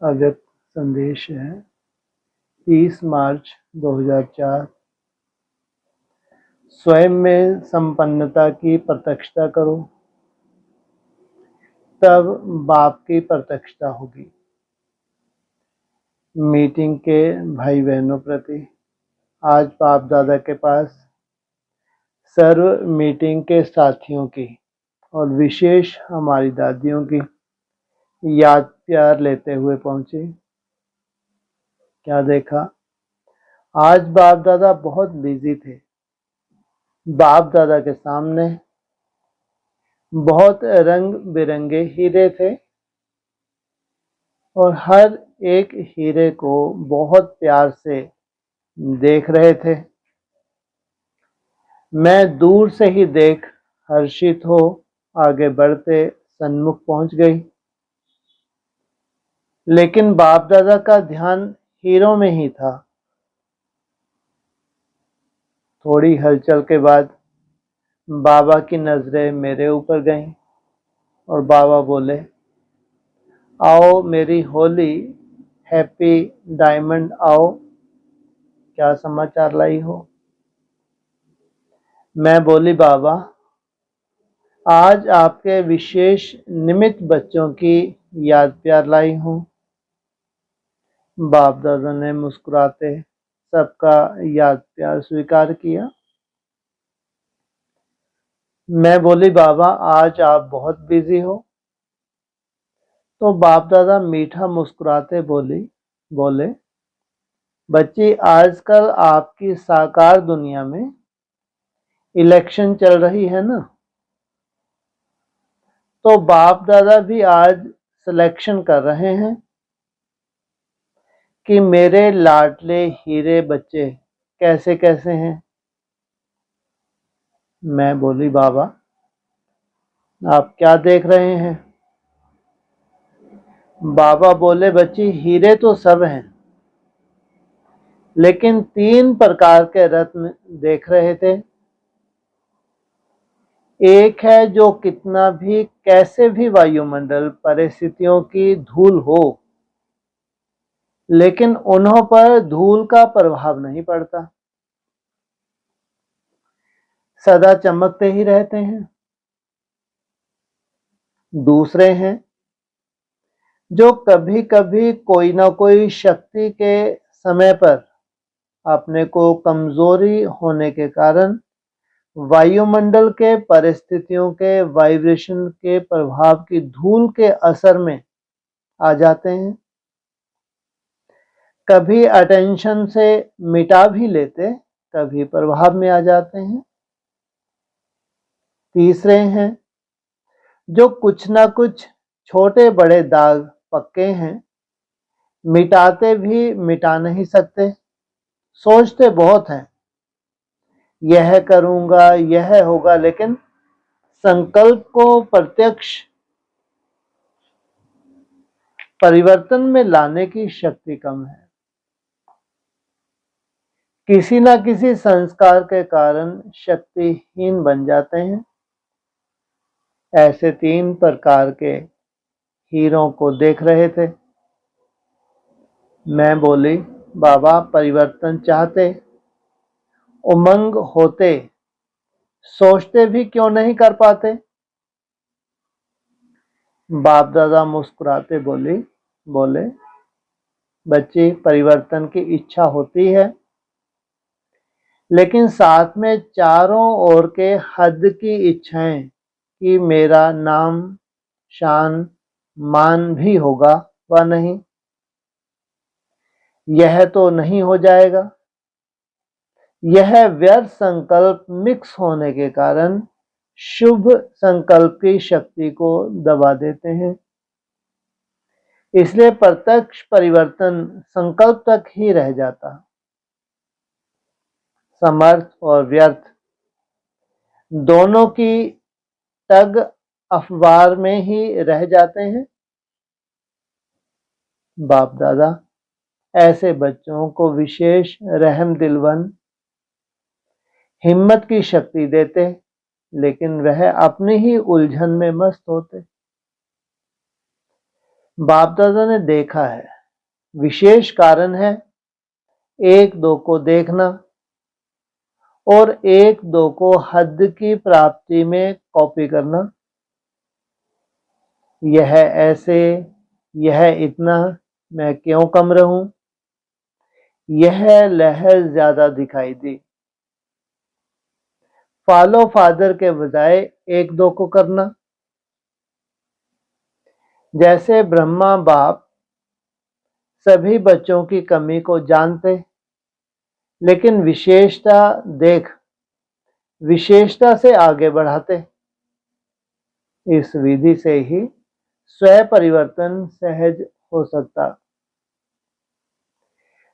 अव्यक्त संदेश है 30 मार्च 2004। स्वयं में संपन्नता की प्रत्यक्षता करो, तब बाप की प्रत्यक्षता होगी। मीटिंग के भाई बहनों प्रति आज बाप दादा के पास सर्व मीटिंग के साथियों की और विशेष हमारी दादियों की याद प्यार लेते हुए पहुंचे। क्या देखा? आज बाप दादा बहुत बिजी थे। बाप दादा के सामने बहुत रंग बिरंगे हीरे थे और हर एक हीरे को बहुत प्यार से देख रहे थे। मैं दूर से ही देख हर्षित हो आगे बढ़ते सन्मुख पहुंच गई, लेकिन बाप दादा का ध्यान हीरों में ही था। थोड़ी हलचल के बाद बाबा की नजरें मेरे ऊपर गईं और बाबा बोले, आओ मेरी होली हैप्पी डायमंड, आओ, क्या समाचार लाई हो? मैं बोली, बाबा आज आपके विशेष निमित्त बच्चों की याद प्यार लाई हूँ। बाप दादा ने मुस्कुराते सबका याद प्यार स्वीकार किया। मैं बोली, बाबा आज आप बहुत बिजी हो। तो बाप दादा मीठा मुस्कुराते बोले, बच्ची आजकल आपकी साकार दुनिया में इलेक्शन चल रही है ना, तो बाप दादा भी आज सिलेक्शन कर रहे हैं कि मेरे लाडले हीरे बच्चे कैसे कैसे हैं। मैं बोली, बाबा आप क्या देख रहे हैं? बाबा बोले, बच्ची हीरे तो सब हैं, लेकिन 3 प्रकार के रत्न देख रहे थे। एक है जो कितना भी कैसे भी वायुमंडल परिस्थितियों की धूल हो, लेकिन उन्हों पर धूल का प्रभाव नहीं पड़ता, सदा चमकते ही रहते हैं। दूसरे हैं जो कभी कभी कोई ना कोई शक्ति के समय पर अपने को कमजोरी होने के कारण वायुमंडल के परिस्थितियों के वाइब्रेशन के प्रभाव की धूल के असर में आ जाते हैं। कभी अटेंशन से मिटा भी लेते, कभी प्रभाव में आ जाते हैं। तीसरे हैं जो कुछ ना कुछ छोटे बड़े दाग पक्के हैं, मिटाते भी मिटा नहीं सकते, सोचते बहुत हैं, यह करूंगा यह होगा, लेकिन संकल्प को प्रत्यक्ष परिवर्तन में लाने की शक्ति कम है। किसी न किसी संस्कार के कारण शक्तिहीन बन जाते हैं। ऐसे 3 प्रकार के हीरों को देख रहे थे। मैं बोली, बाबा परिवर्तन चाहते, उमंग होते, सोचते भी क्यों नहीं कर पाते? बाप दादा मुस्कुराते बोले, बच्ची परिवर्तन की इच्छा होती है, लेकिन साथ में चारों ओर के हद की इच्छाएं कि मेरा नाम शान मान भी होगा व नहीं, यह तो नहीं हो जाएगा। यह व्यर्थ संकल्प मिक्स होने के कारण शुभ संकल्प की शक्ति को दबा देते हैं। इसलिए प्रत्यक्ष परिवर्तन संकल्प तक ही रह जाता, समर्थ और व्यर्थ दोनों की टग अखबार में ही रह जाते हैं। बाप दादा ऐसे बच्चों को विशेष रहम दिलवन हिम्मत की शक्ति देते, लेकिन वह अपनी ही उलझन में मस्त होते। बाप दादा ने देखा है, विशेष कारण है एक दो को देखना और एक दो को हद की प्राप्ति में कॉपी करना। यह ऐसे, यह इतना, मैं क्यों कम रहूं, यह लहर ज्यादा दिखाई दी। फॉलो फादर के बजाय एक दो को करना। जैसे ब्रह्मा बाप सभी बच्चों की कमी को जानते, लेकिन विशेषता देख विशेषता से आगे बढ़ाते। इस विधि से ही स्वयं परिवर्तन सहज हो सकता।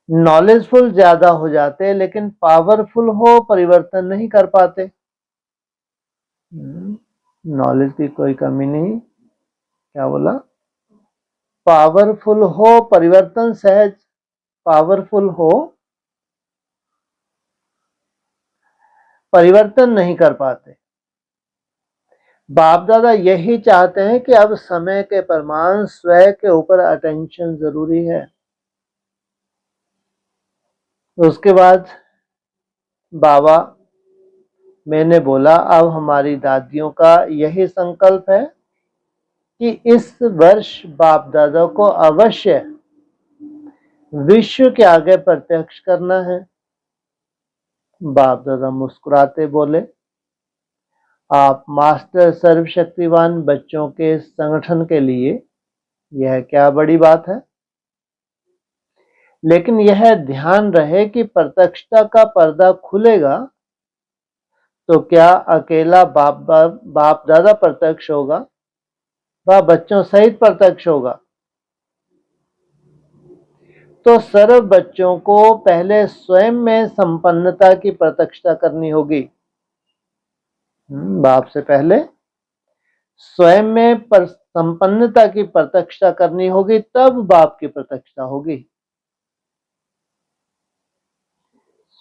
नॉलेजफुल ज्यादा हो जाते, लेकिन पावरफुल हो परिवर्तन नहीं कर पाते। नॉलेज की कोई कमी नहीं, क्या बोला, पावरफुल हो परिवर्तन सहज, पावरफुल हो परिवर्तन नहीं कर पाते। बाप दादा यही चाहते हैं कि अब समय के प्रमाण स्वयं के ऊपर अटेंशन जरूरी है। उसके बाद बाबा मैंने बोला, अब हमारी दादियों का यही संकल्प है कि इस वर्ष बाप दादा को अवश्य विश्व के आगे प्रत्यक्ष करना है। बाप दादा मुस्कुराते बोले, आप मास्टर सर्वशक्तिवान बच्चों के संगठन के लिए यह क्या बड़ी बात है, लेकिन यह ध्यान रहे कि प्रत्यक्षता का पर्दा खुलेगा तो क्या अकेला बाप दादा प्रत्यक्ष होगा, वह बच्चों सहित प्रत्यक्ष होगा। तो सर्व बच्चों को पहले स्वयं में संपन्नता की प्रत्यक्षता करनी होगी। बाप से पहले स्वयं में संपन्नता की प्रत्यक्षता करनी होगी, तब बाप की प्रत्यक्षता होगी।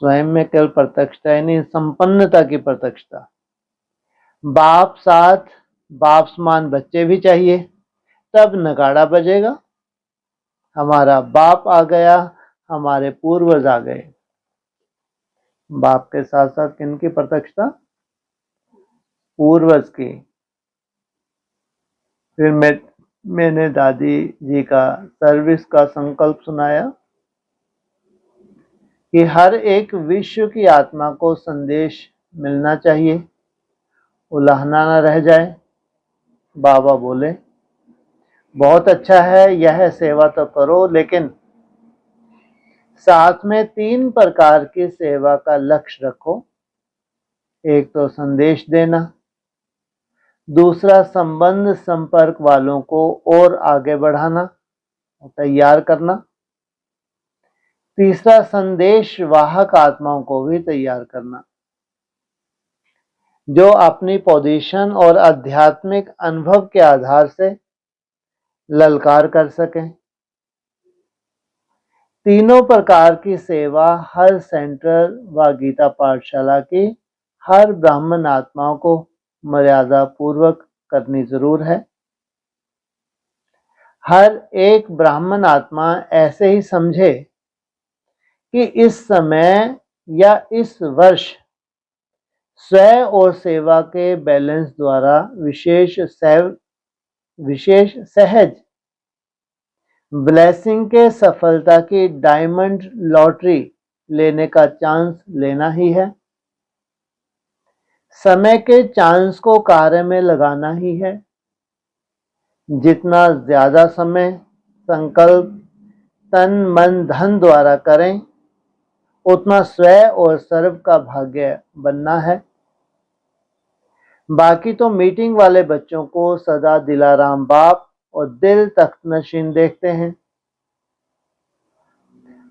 स्वयं में केवल प्रत्यक्षता ही नहीं, संपन्नता की प्रत्यक्षता। बाप साथ बाप समान बच्चे भी चाहिए, तब नगाड़ा बजेगा। हमारा बाप आ गया, हमारे पूर्वज आ गए। बाप के साथ साथ किनकी प्रत्यक्षता, पूर्वज की। फिर मैंने दादी जी का सर्विस का संकल्प सुनाया कि हर एक विश्व की आत्मा को संदेश मिलना चाहिए, उलाहना न रह जाए। बाबा बोले, बहुत अच्छा है, यह सेवा तो करो, लेकिन साथ में 3 प्रकार की सेवा का लक्ष्य रखो। एक तो संदेश देना, दूसरा संबंध संपर्क वालों को और आगे बढ़ाना, तैयार करना, तीसरा संदेश वाहक आत्माओं को भी तैयार करना, जो अपनी पोजीशन और आध्यात्मिक अनुभव के आधार से ललकार कर सकें। तीनों प्रकार की सेवा हर सेंटर व गीता पाठशाला की हर ब्राह्मण आत्माओं को मर्यादा पूर्वक करनी जरूर है। हर एक ब्राह्मण आत्मा ऐसे ही समझे कि इस समय या इस वर्ष स्वयं और सेवा के बैलेंस द्वारा विशेष सहज ब्लेसिंग के सफलता की डायमंड लॉटरी लेने का चांस लेना ही है। समय के चांस को कार्य में लगाना ही है। जितना ज्यादा समय संकल्प तन मन धन द्वारा करें, उतना स्वयं और सर्व का भाग्य बनना है। बाकी तो मीटिंग वाले बच्चों को सदा दिलाराम बाप और दिल तख्त नशीन देखते हैं।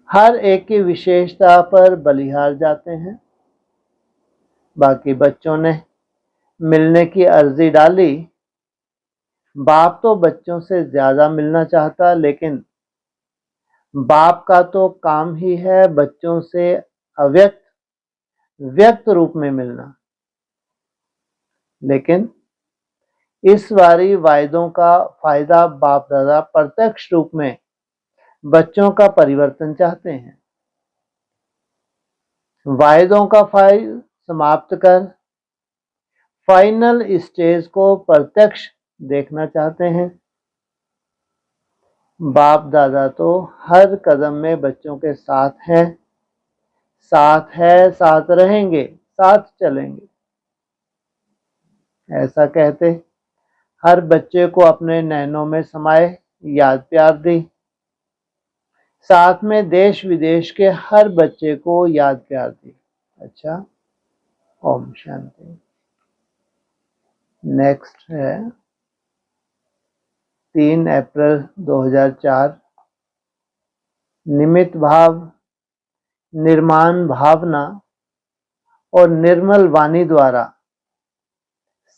हर एक की विशेषता पर बलिहार जाते हैं। बाकी बच्चों ने मिलने की अर्जी डाली। बाप तो बच्चों से ज्यादा मिलना चाहता, लेकिन बाप का तो काम ही है बच्चों से व्यक्त रूप में मिलना। लेकिन इस बारी वायदों का फायदा बाप दादा प्रत्यक्ष रूप में बच्चों का परिवर्तन चाहते हैं। वायदों का फाइल समाप्त कर फाइनल स्टेज को प्रत्यक्ष देखना चाहते हैं। बाप दादा तो हर कदम में बच्चों के साथ हैं, साथ रहेंगे, साथ चलेंगे, ऐसा कहते हर बच्चे को अपने नैनों में समाये याद प्यार दी। साथ में देश विदेश के हर बच्चे को याद प्यार दी। अच्छा, ओम शांति। नेक्स्ट है 3 अप्रैल 2004। निमित्त भाव, निर्माण भावना और निर्मल वाणी द्वारा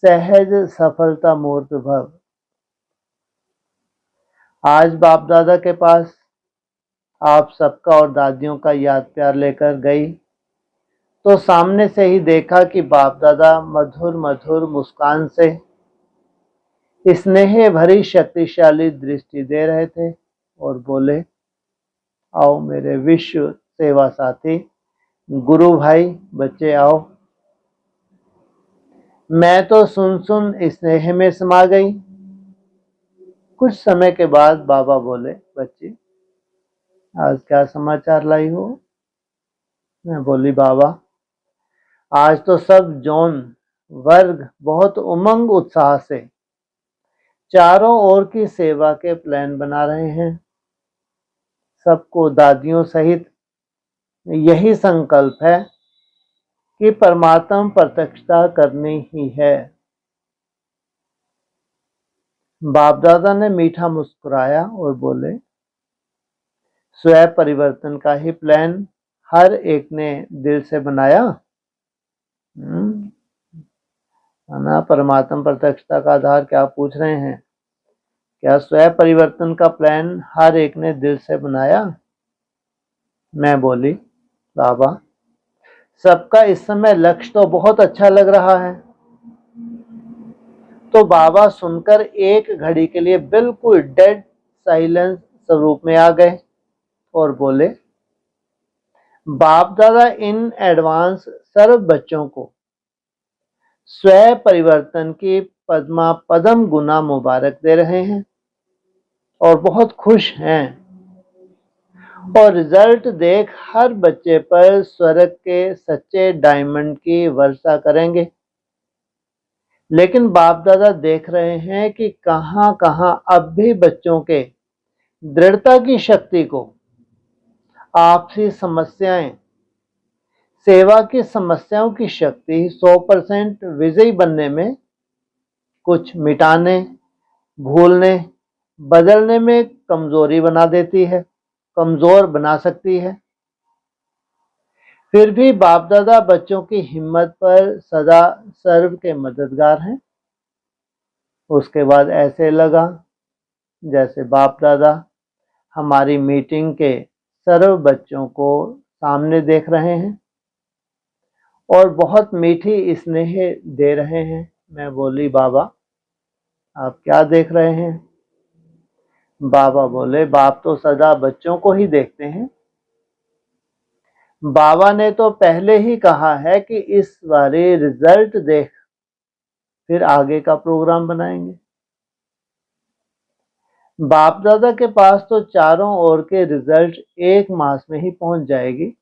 सहज सफलता मूर्त भव। आज बाप दादा के पास आप सबका और दादियों का याद प्यार लेकर गई तो सामने से ही देखा कि बाप दादा मधुर मधुर मुस्कान से स्नेह भरी शक्तिशाली दृष्टि दे रहे थे और बोले, आओ मेरे विश्व सेवा साथी गुरु भाई बच्चे आओ। मैं तो सुन सुन स्नेह में समा गई। कुछ समय के बाद बाबा बोले, बच्ची आज क्या समाचार लाई हो? मैं बोली, बाबा आज तो सब जौन वर्ग बहुत उमंग उत्साह से चारों ओर की सेवा के प्लान बना रहे हैं। सबको दादियों सहित यही संकल्प है कि परमात्मा प्रत्यक्षता करनी ही है। बाप दादा ने मीठा मुस्कुराया और बोले, स्वयं परिवर्तन का ही प्लान हर एक ने दिल से बनाया। ना परमात्मा प्रत्यक्षता का आधार क्या पूछ रहे हैं? क्या स्वयं परिवर्तन का प्लान हर एक ने दिल से बनाया? मैं बोली, बाबा सबका इस समय लक्ष्य तो बहुत अच्छा लग रहा है। तो बाबा सुनकर एक घड़ी के लिए बिल्कुल डेड साइलेंस स्वरूप में आ गए और बोले, बाप दादा इन एडवांस सर्व बच्चों को स्वयं परिवर्तन की पदम गुना मुबारक दे रहे हैं और बहुत खुश हैं और रिजल्ट देख हर बच्चे पर स्वर्ग के सच्चे डायमंड की वर्षा करेंगे। लेकिन बाप दादा देख रहे हैं कि कहां कहां अब भी बच्चों के दृढ़ता की शक्ति को आपसी समस्याएं, सेवा की समस्याओं की शक्ति 100% विजयी बनने में, कुछ मिटाने, भूलने, बदलने में कमजोरी बना देती है, कमजोर बना सकती है। फिर भी बाप दादा बच्चों की हिम्मत पर सदा सर्व के मददगार हैं। उसके बाद ऐसे लगा जैसे बाप दादा हमारी मीटिंग के सर्व बच्चों को सामने देख रहे हैं और बहुत मीठी स्नेह दे रहे हैं। मैं बोली, बाबा आप क्या देख रहे हैं? बाबा बोले, बाप तो सदा बच्चों को ही देखते हैं। बाबा ने तो पहले ही कहा है कि इस बारे रिजल्ट देख फिर आगे का प्रोग्राम बनाएंगे। बाप दादा के पास तो चारों ओर के रिजल्ट 1 मास में ही पहुंच जाएगी।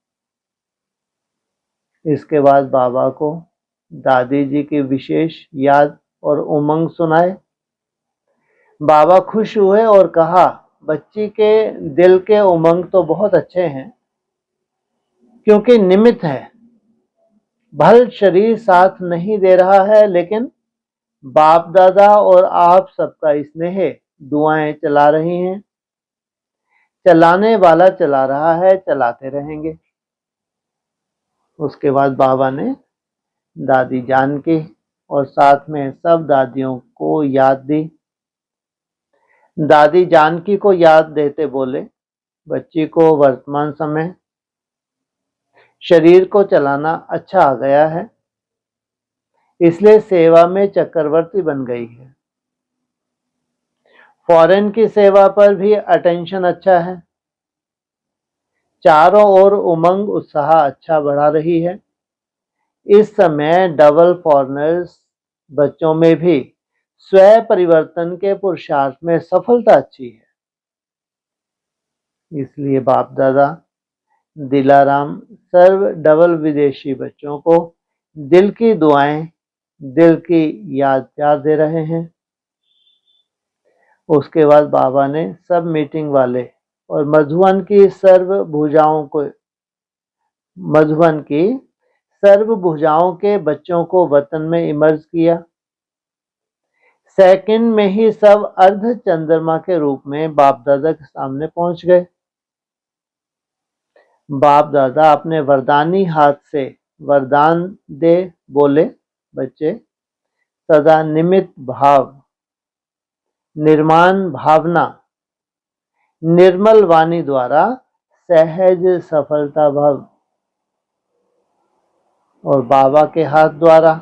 इसके बाद बाबा को दादी जी की विशेष याद और उमंग सुनाए। बाबा खुश हुए और कहा, बच्ची के दिल के उमंग तो बहुत अच्छे हैं क्योंकि निमित्त है। भल शरीर साथ नहीं दे रहा है लेकिन बाप दादा और आप सबका स्नेह दुआएं चला रही हैं। चलाने वाला चला रहा है, चलाते रहेंगे। उसके बाद बाबा ने दादी जानकी और साथ में सब दादियों को याद दी। दादी जानकी को याद देते बोले, बच्ची को वर्तमान समय शरीर को चलाना अच्छा आ गया है, इसलिए सेवा में चक्रवर्ती बन गई है। फॉरेन की सेवा पर भी अटेंशन अच्छा है। चारों ओर उमंग उत्साह अच्छा बढ़ा रही है। इस समय डबल फॉरनर्स बच्चों में भी स्व परिवर्तन के पुरुषार्थ में सफलता अच्छी है। इसलिए बाप दादा दिलाराम सर्व डबल विदेशी बच्चों को दिल की दुआएं, दिल की याद प्यार दे रहे हैं। उसके बाद बाबा ने सब मीटिंग वाले और मधुबन की सर्व भुजाओं के बच्चों को वतन में इमर्ज किया। सेकंड में ही सब अर्ध चंद्रमा के रूप में बाप दादा के सामने पहुंच गए। बाप दादा अपने वरदानी हाथ से वरदान दे बोले, बच्चे सदा निमित्त भाव, निर्माण भावना, निर्मल वाणी द्वारा सहज सफलता भव। और बाबा के हाथ द्वारा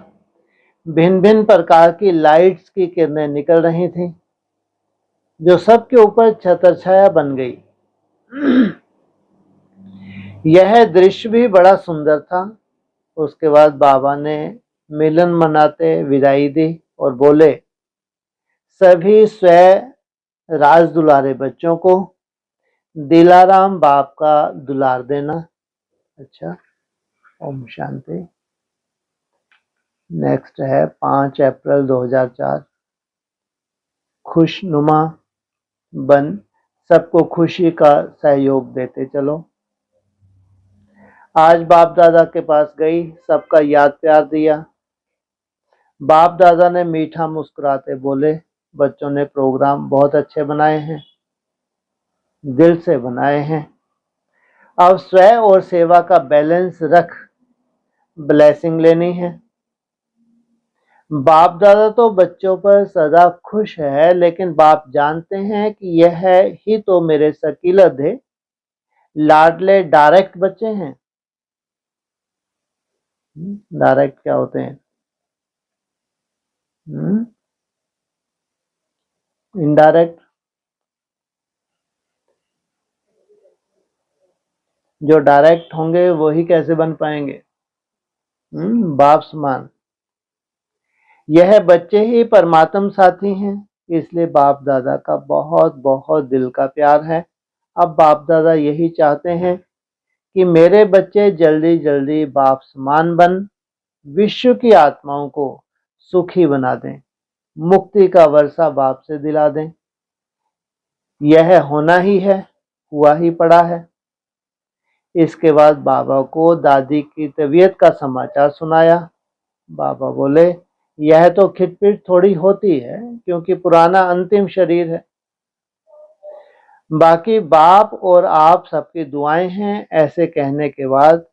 भिन्न भिन्न प्रकार की लाइट्स की किरणें निकल रही थी, जो सबके ऊपर छत्रछाया बन गई। यह दृश्य भी बड़ा सुंदर था। उसके बाद बाबा ने मिलन मनाते विदाई दी और बोले, सभी स्व राज दुलारे बच्चों को दिलाराम बाप का दुलार देना। अच्छा, ओम शांति। नेक्स्ट है 5 अप्रैल 2004। खुशनुमा बन सबको खुशी का सहयोग देते चलो। आज बाप दादा के पास गई, सबका याद प्यार दिया। बाप दादा ने मीठा मुस्कुराते बोले, बच्चों ने प्रोग्राम बहुत अच्छे बनाए हैं, दिल से बनाए हैं। अब स्व और सेवा का बैलेंस रख ब्लेसिंग लेनी है। बाप दादा तो बच्चों पर सदा खुश है, लेकिन बाप जानते हैं कि यह ही तो मेरे सकीलधे लाडले डायरेक्ट बच्चे हैं। डायरेक्ट क्या होते हैं? इनडायरेक्ट। जो डायरेक्ट होंगे वही कैसे बन पाएंगे? बाप समान। यह बच्चे ही परमात्म साथी हैं, इसलिए बाप दादा का बहुत बहुत दिल का प्यार है। अब बाप दादा यही चाहते हैं कि मेरे बच्चे जल्दी जल्दी बाप समान बन विश्व की आत्माओं को सुखी बना दें, मुक्ति का वर्षा बाप से दिला दें। यह होना ही है, हुआ ही पड़ा है। इसके बाद बाबा को दादी की तबीयत का समाचार सुनाया। बाबा बोले, यह तो खिटपिट थोड़ी होती है, क्योंकि पुराना अंतिम शरीर है। बाकी बाप और आप सबकी दुआएं हैं। ऐसे कहने के बाद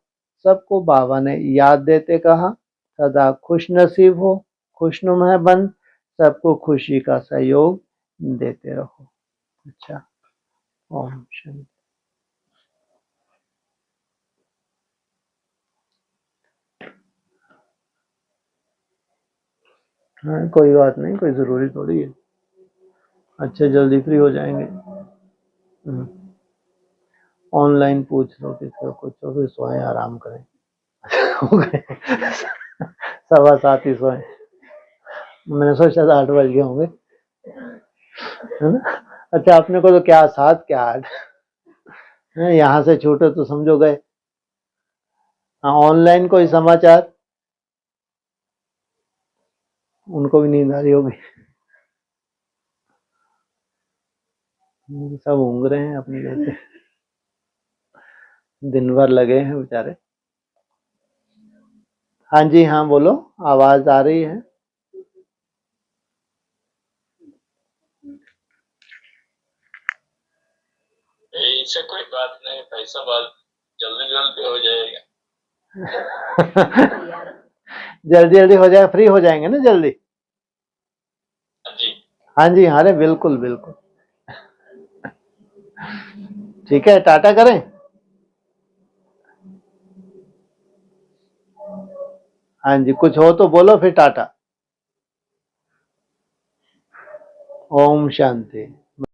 सबको बाबा ने याद देते कहा, सदा खुश नसीब हो, खुशनुमा बन, सबको खुशी का सहयोग देते रहो। अच्छा, ओम शांति। हाँ, कोई बात नहीं, कोई जरूरी थोड़ी है। अच्छा, जल्दी फ्री हो जाएंगे। ऑनलाइन पूछ लो किसी को कुछ, तो फिर सोए आराम करें। हो गए 7:15 ही सोए। मैंने सोचा था 8 बज गए होंगे, है ना? अच्छा, अपने को तो क्या 7 क्या 8, यहाँ से छूटे तो समझो गए। हाँ, ऑनलाइन कोई समाचार, उनको भी नींद आ रही होगी। सब ऊँग रहे हैं अपनी जैसे, दिन भर लगे हैं बेचारे। हाँ जी, हाँ बोलो, आवाज आ रही है। ऐसे कोई बात नहीं, पैसा बात जल्दी जल्दी हो जाएगा। जल्दी जल्दी हो जाएगा, फ्री हो जाएंगे ना जल्दी। जी, हाँ जी, हाँ रे, बिल्कुल बिल्कुल। ठीक है, टाटा करें। हाँ जी, कुछ हो तो बोलो, फिर टाटा। ओम शांति।